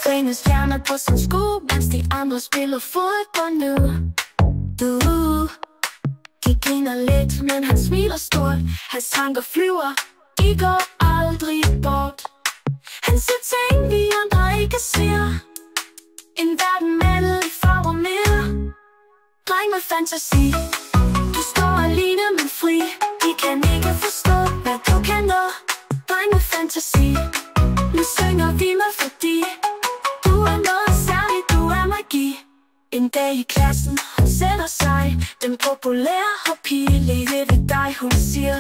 Trænede stjerner på sin sko, mens de andre spiller fodbold nu. Du griner lidt, men han smiler stort. Hans tanker flyver, de går aldrig bort. Han ser ting, vi andre ikke ser. En verden malet i farver mere. Dreng med fantasi. Du står alene, men fri. De kan ikke forstå, hvad du kan nå. Dreng med fantasi. Nu synger vi med, fordi du er noget særligt, du er magi. En dag i klassen, hun sætter sig. Den populære pige lige ved dig, hun siger: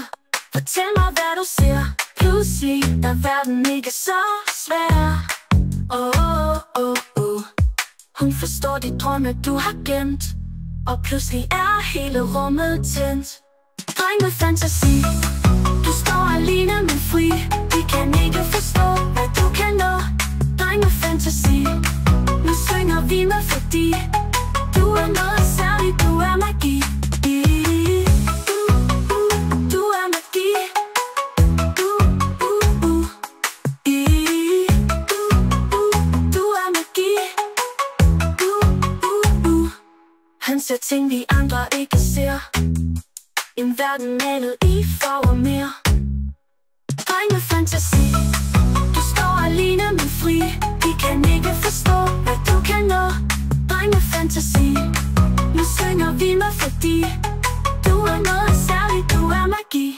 fortæl mig, hvad du ser. Pludselig er verden ikke så svær. Hun forstår de drømme, du har gemt. Og pludselig er hele rummet tændt. Dreng med fantasi. Du står alene, men fri. De kan ikke forstå, hvad du kan nå. Dreng med fantasi. Nu synger vi med, fordi du er noget særligt, du er magi. Du er magi. Du er magi. Han ser ting, vi andre ikke ser. En verden malet i farver mere. Dreng med fantasi. Du står alene, men fri. De kan ikke forstå, hvad du kan nå. Dreng med fantasi. Nu synger vi med, fordi du er noget særligt, du er magi.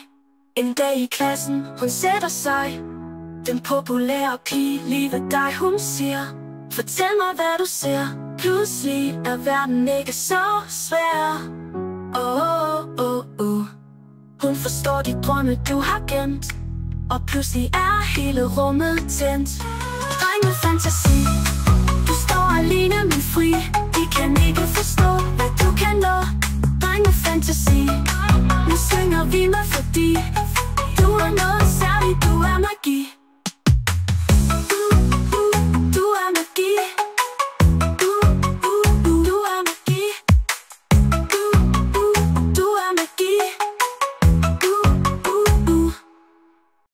En dag i klassen, hun sætter sig. Den populære pige lige ved dig, hun siger: fortæl mig, hvad du ser. Pludselig er verden ikke så svær. Hun forstår de drømme, du har gemt. Og pludselig er hele rummet tændt. Dreng med fantasi.